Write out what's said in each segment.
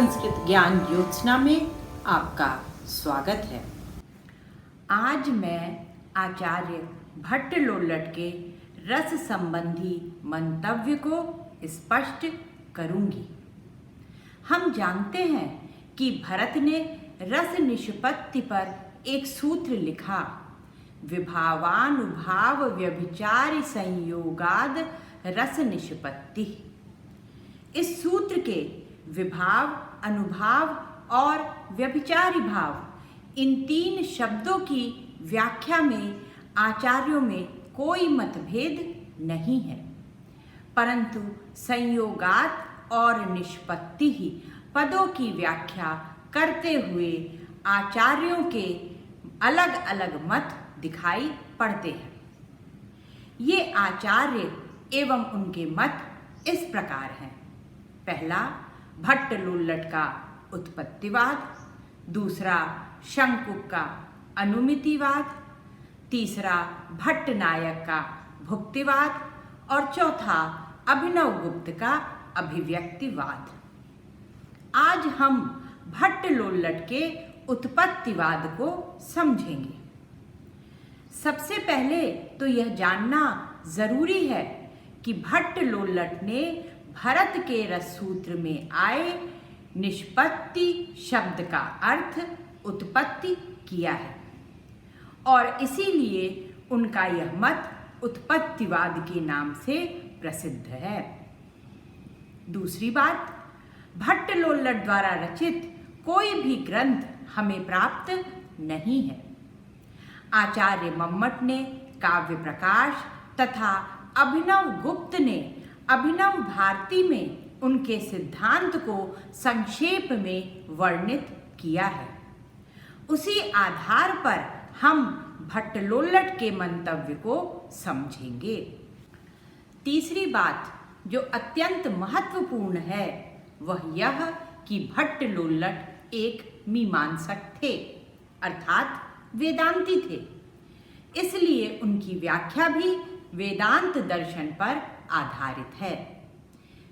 संस्कृत ज्ञान ज्योत्सना में आपका स्वागत है। आज मैं आचार्य भट्टलोल्लट के रस संबंधी मंतव्य को स्पष्ट करूंगी। हम जानते हैं कि भरत ने रस निष्पत्ति पर एक सूत्र लिखा, विभावानुभाव व्यभिचारि संयोगाद रस निष्पत्ति। इस सूत्र के विभाव, अनुभाव और व्यभिचारी भाव, इन तीन शब्दों की व्याख्या में आचार्यों में कोई मतभेद नहीं है, परंतु संयोगात और निष्पत्ति ही पदों की व्याख्या करते हुए आचार्यों के अलग अलग मत दिखाई पड़ते हैं। ये आचार्य एवं उनके मत इस प्रकार हैं। पहला, भट्टलोल्लट का उत्पत्तिवाद, दूसरा शंकुक का अनुमितिवाद, तीसरा भट्टनायक का भुक्तिवाद और चौथा अभिनवगुप्त का अभिव्यक्तिवाद। आज हम भट्टलोल्लट के उत्पत्तिवाद को समझेंगे। सबसे पहले तो यह जानना जरूरी है कि भट्टलोल्लट ने भरत के रससूत्र में आए निष्पत्ति शब्द का अर्थ उत्पत्ति किया है और इसीलिए उनका यह मत उत्पत्तिवाद के नाम से प्रसिद्ध है। दूसरी बात, भट्टलोल्लट द्वारा रचित कोई भी ग्रंथ हमें प्राप्त नहीं है। आचार्य मम्मट ने काव्य प्रकाश तथा अभिनवगुप्त ने अभिनव भारती में उनके सिद्धांत को संक्षेप में वर्णित किया है। उसी आधार पर हम भट्टलोल्लट के मंतव्य को समझेंगे। तीसरी बात जो अत्यंत महत्वपूर्ण है वह यह कि भट्टलोल्लट एक मीमांसक थे, अर्थात वेदांती थे। इसलिए उनकी व्याख्या भी वेदांत दर्शन पर आधारित है।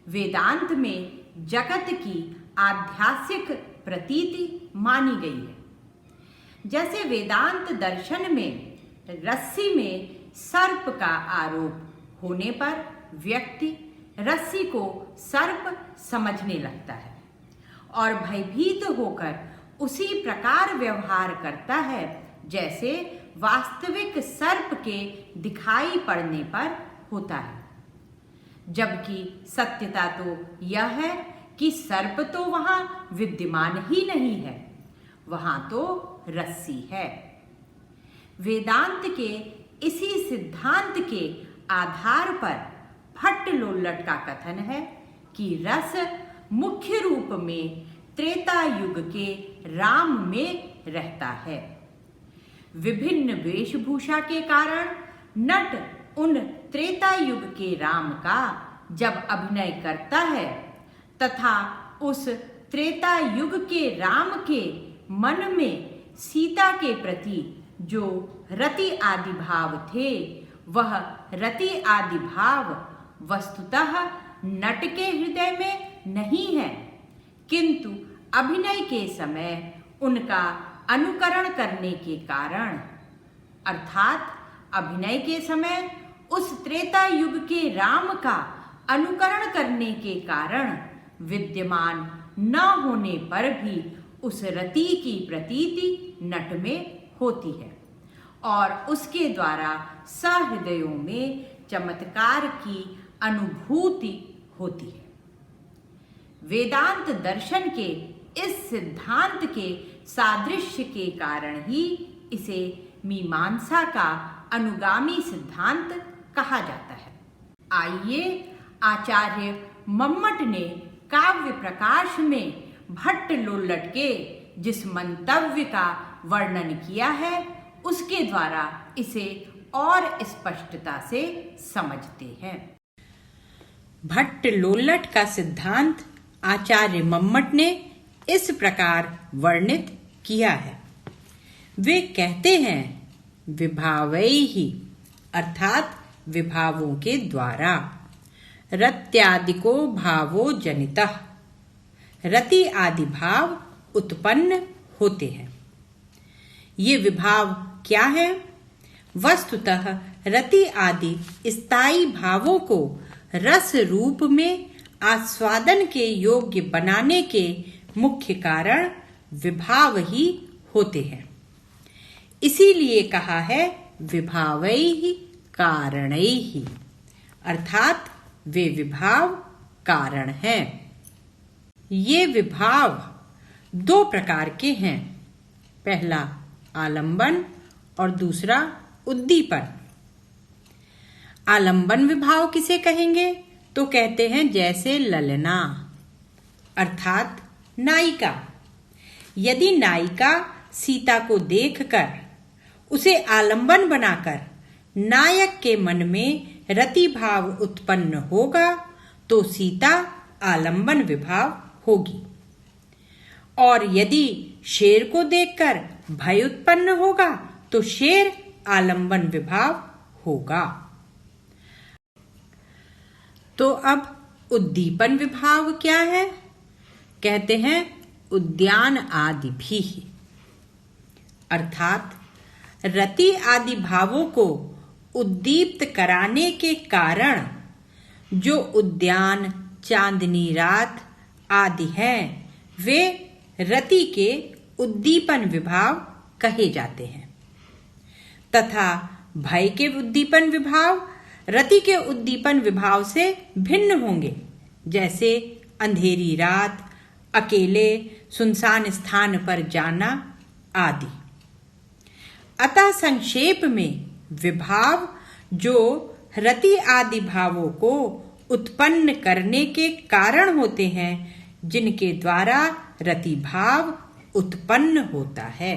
वेदांत में जगत की आध्यात्मिक प्रतीति मानी गई है। जैसे वेदांत दर्शन में रस्सी में सर्प का आरोप होने पर व्यक्ति रस्सी को सर्प समझने लगता है और भयभीत होकर उसी प्रकार व्यवहार करता है जैसे वास्तविक सर्प के दिखाई पड़ने पर होता है। जबकि सत्यता तो यह है कि सर्प तो वहां विद्यमान ही नहीं है, वहां तो रस्सी है। वेदांत के इसी सिद्धांत के आधार पर भट्टलोल्लट का कथन है कि रस मुख्य रूप में त्रेता युग के राम में रहता है। विभिन्न वेशभूषा के कारण नट उन त्रेता युग के राम का जब अभिनय करता है तथा उस त्रेता युग के राम के मन में सीता के प्रति जो रति आदि भाव थे, वह रति आदि भाव वस्तुतः नट के हृदय में नहीं है, किंतु अभिनय के समय उनका अनुकरण करने के कारण, अर्थात अभिनय के समय उस त्रेता युग के राम का अनुकरण करने के कारण विद्यमान न होने पर भी उस रति की प्रतीति नट में होती है और उसके द्वारा सहृदयों में चमत्कार की अनुभूति होती है। वेदांत दर्शन के इस सिद्धांत के सादृश्य के कारण ही इसे मीमांसा का अनुगामी सिद्धांत कहा जाता है। आइए आचार्य मम्मट ने काव्य प्रकाश में भट्टलोल्लट के जिस मंतव्य का वर्णन किया है उसके द्वारा इसे और स्पष्टता से समझते हैं। भट्टलोल्लट का सिद्धांत आचार्य मम्मट ने इस प्रकार वर्णित किया है। वे कहते हैं, विभावैहि अर्थात विभावों के द्वारा, रत्यादिको भावो जनितः रति आदि भाव उत्पन्न होते हैं। ये विभाव क्या है? वस्तुतः रति आदि स्थायी भावों को रस रूप में आस्वादन के योग्य बनाने के मुख्य कारण विभाव ही होते हैं। इसीलिए कहा है विभावैहि कारणैहि, अर्थात वे विभाव कारण हैं। ये विभाव दो प्रकार के हैं, पहला आलंबन और दूसरा उद्दीपन। आलंबन विभाव किसे कहेंगे? तो कहते हैं जैसे ललना, अर्थात नायिका। यदि नायिका सीता को देखकर उसे आलंबन बनाकर नायक के मन में रति भाव उत्पन्न होगा तो सीता आलंबन विभाव होगी। और यदि शेर को देखकर भय उत्पन्न होगा तो शेर आलंबन विभाव होगा। तो अब उद्दीपन विभाव क्या है? कहते हैं उद्यान आदि भी, अर्थात रति आदि भावों को उद्दीप्त कराने के कारण जो उद्यान, चांदनी रात आदि हैं वे रति के उद्दीपन विभाव कहे जाते हैं। तथा भय के उद्दीपन विभाव रति के उद्दीपन विभाव से भिन्न होंगे, जैसे अंधेरी रात, अकेले सुनसान स्थान पर जाना आदि। अतः संक्षेप में विभाव जो रति आदि भावों को उत्पन्न करने के कारण होते हैं, जिनके द्वारा रति भाव उत्पन्न होता है।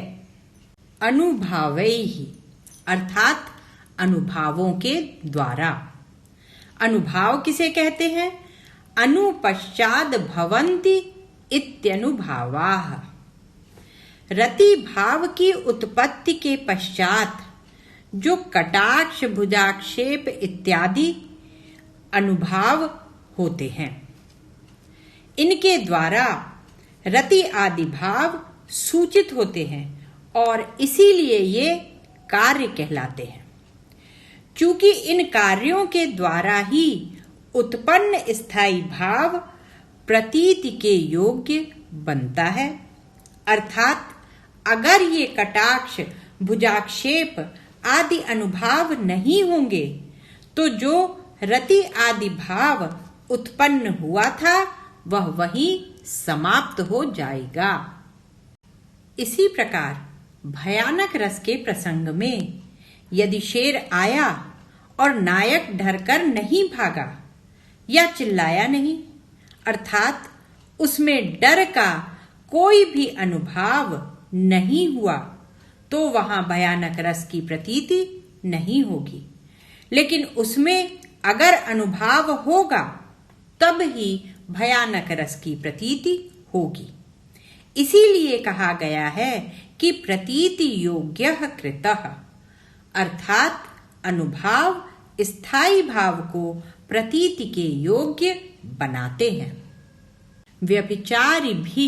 अनुभवैहि, अर्थात अनुभावों के द्वारा। अनुभाव किसे कहते हैं? अनुपश्चाद भवन्ति इत्यनुभावाः। रति भाव की उत्पत्ति के पश्चात जो कटाक्ष, भुजाक्षेप इत्यादि अनुभाव होते हैं, इनके द्वारा रति आदि भाव सूचित होते हैं और इसीलिए ये कार्य कहलाते हैं। चूंकि इन कार्यों के द्वारा ही उत्पन्न स्थायी भाव प्रतीति के योग्य बनता है, अर्थात अगर ये कटाक्ष, भुजाक्षेप आदि अनुभाव नहीं होंगे तो जो रति आदि भाव उत्पन्न हुआ था वह वहीं समाप्त हो जाएगा। इसी प्रकार भयानक रस के प्रसंग में यदि शेर आया और नायक डरकर नहीं भागा या चिल्लाया नहीं, अर्थात उसमें डर का कोई भी अनुभाव नहीं हुआ, तो वहां भयानक रस की प्रतीति नहीं होगी। लेकिन उसमें अगर अनुभाव होगा तब ही भयानक रस की प्रतीति होगी। इसीलिए कहा गया है कि प्रतीति योग्यः कृतः, अर्थात अनुभाव स्थायी भाव को प्रतीति के योग्य बनाते हैं। व्यभिचारी भी,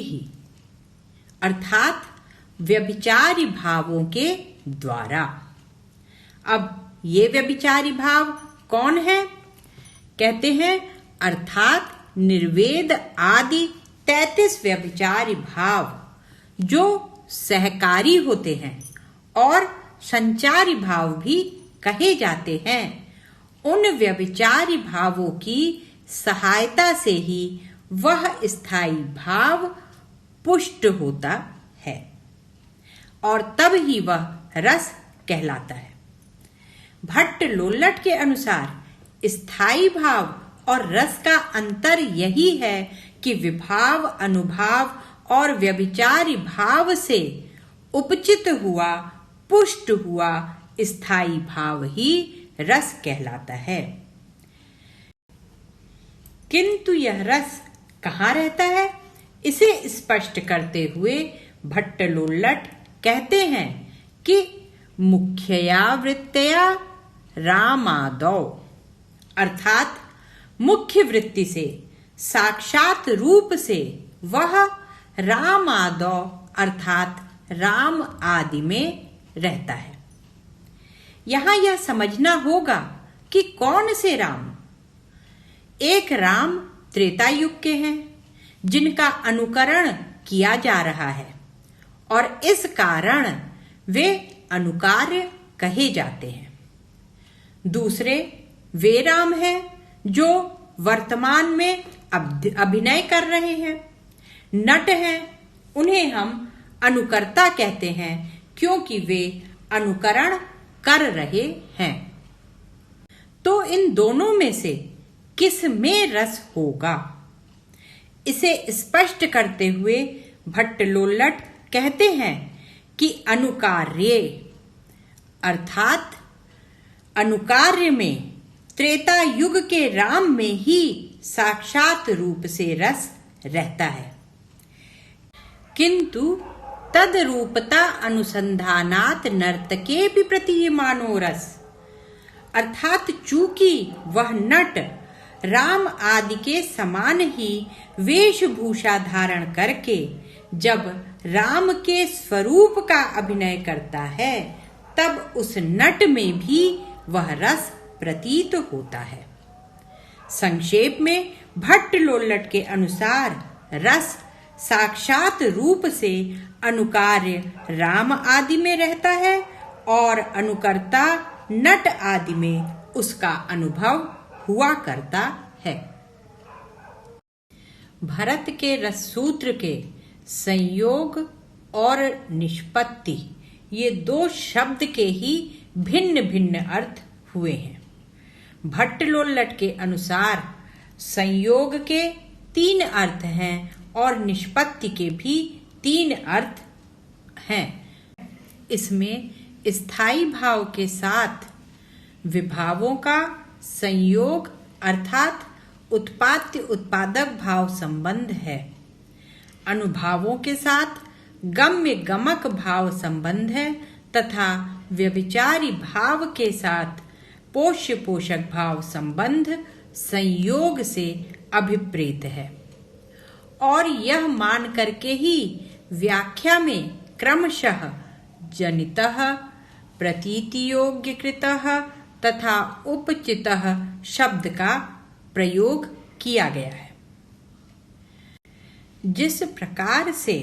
अर्थात व्यभिचारी भावों के द्वारा। अब ये व्यभिचारी भाव कौन है? कहते हैं अर्थात निर्वेद आदि 33 व्यभिचारी भाव जो सहकारी होते हैं और संचारी भाव भी कहे जाते हैं। उन व्यभिचारी भावों की सहायता से ही वह स्थायी भाव पुष्ट होता है और तब ही वह रस कहलाता है। भट्ट लोल्लट के अनुसार स्थायी भाव और रस का अंतर यही है कि विभाव, अनुभाव और व्यभिचारी भाव से उपचित हुआ, पुष्ट हुआ स्थायी भाव ही रस कहलाता है। किंतु यह रस कहाँ रहता है, इसे स्पष्ट करते हुए भट्ट लोल्लट कहते हैं कि मुख्यया वृत्तया रामादौ, अर्थात मुख्य वृत्ति से, साक्षात रूप से वह राम आदौ अर्थात राम आदि में रहता है। यहाँ यह समझना होगा कि कौन से राम। एक राम त्रेता युग के हैं जिनका अनुकरण किया जा रहा है और इस कारण वे अनुकार्य कहे जाते हैं। दूसरे वे राम हैं जो वर्तमान में अभिनय कर रहे हैं, नट हैं। उन्हें हम अनुकर्ता कहते हैं क्योंकि वे अनुकरण कर रहे हैं। तो इन दोनों में से किस में रस होगा, इसे स्पष्ट करते हुए भट्टलोल्लट कहते हैं कि अनुकार्य अर्थात अनुकार्य में त्रेता युग के राम में ही साक्षात रूप से रस रहता है, किंतु तद रूपता अनुसंधानात नर्तके भी प्रतीयमानो रस। अर्थात चूंकि वह नट राम आदि के समान ही वेशभूषा धारण करके जब राम के स्वरूप का अभिनय करता है, तब उस नट में भी वह रस प्रतीत होता है। संक्षेप में भट्टलोल्लट के अनुसार रस साक्षात रूप से अनुकार्य राम आदि में रहता है और अनुकर्ता नट आदि में उसका अनुभव हुआ करता है। भरत के रस सूत्र के संयोग और निष्पत्ति ये दो शब्द के ही भिन्न भिन्न अर्थ हुए हैं। भट्टलोल्लट के अनुसार संयोग के 3 अर्थ हैं और निष्पत्ति के भी 3 अर्थ हैं। इसमें स्थायी भाव के साथ विभावों का संयोग अर्थात उत्पाद्य उत्पादक भाव संबंध है। अनुभावों के साथ गम्य गमक भाव संबंध है तथा व्यभिचारी भाव के साथ पोष्य पोषक भाव संबंध संयोग से अभिप्रेत है। और यह मान करके ही व्याख्या में क्रमशः जनितः, प्रतीतियोग्यकृतः तथा उपचितः शब्द का प्रयोग किया गया है। जिस प्रकार से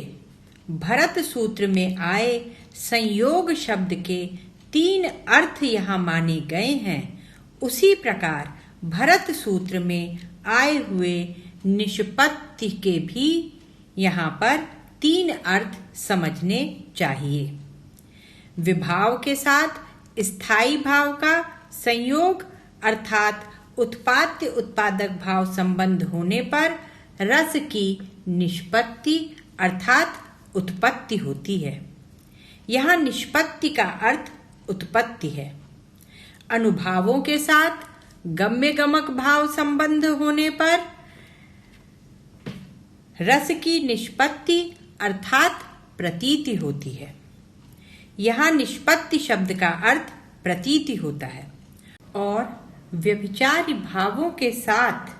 भरत सूत्र में आए संयोग शब्द के 3 अर्थ यहाँ माने गए हैं, उसी प्रकार भरत सूत्र में आए हुए निष्पत्ति के भी यहाँ पर 3 अर्थ समझने चाहिए। विभाव के साथ स्थायी भाव का संयोग अर्थात उत्पाद्य उत्पादक भाव संबंध होने पर रस की निष्पत्ति अर्थात उत्पत्ति होती है। यहाँ निष्पत्ति का अर्थ उत्पत्ति है। अनुभावों के साथ गम्य गमक भाव संबंध होने पर रस की निष्पत्ति अर्थात प्रतीति होती है। यहाँ निष्पत्ति शब्द का अर्थ प्रतीति होता है। और व्यभिचारी भावों के साथ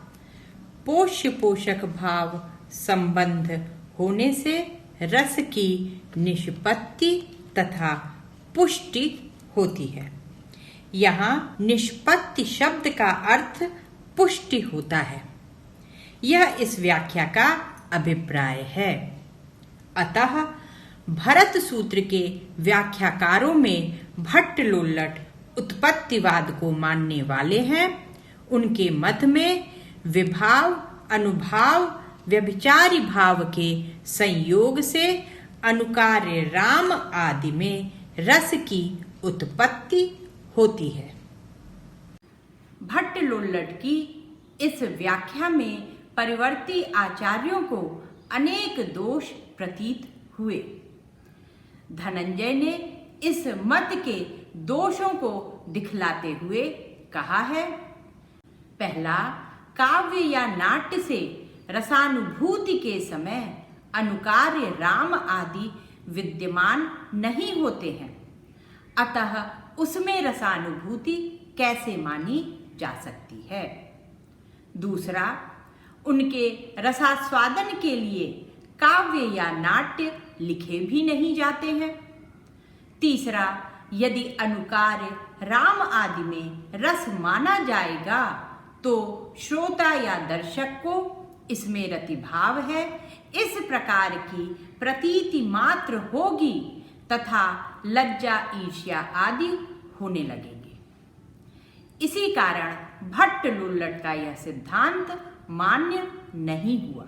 पोष्य पोषक भाव संबंध होने से रस की निष्पत्ति तथा पुष्टि होती है। यहाँ निष्पत्ति शब्द का अर्थ पुष्टि होता है। यह इस व्याख्या का अभिप्राय है। अतः भरत सूत्र के व्याख्याकारों में भट्टलोल्लट उत्पत्तिवाद को मानने वाले हैं। उनके मत में विभाव अनुभाव व्यभिचारी भाव के संयोग से अनुकार्य राम आदि में रस की उत्पत्ति होती है। भट्टलोल्लट की इस व्याख्या में परिवर्ती आचार्यों को अनेक दोष प्रतीत हुए। धनंजय ने इस मत के दोषों को दिखलाते हुए कहा है, पहला, काव्य या नाट्य से रसानुभूति के समय अनुकार्य राम आदि विद्यमान नहीं होते हैं, अतः उसमें रसानुभूति कैसे मानी जा सकती है। दूसरा, उनके रसास्वादन के लिए काव्य या नाट्य लिखे भी नहीं जाते हैं। तीसरा, यदि अनुकार्य राम आदि में रस माना जाएगा तो श्रोता या दर्शक को इसमें रतिभाव है, इस प्रकार की प्रतीति मात्र होगी तथा लज्जा ईर्ष्या आदि होने लगेंगे। इसी कारण भट्ट लुल्लट का यह सिद्धांत मान्य नहीं हुआ।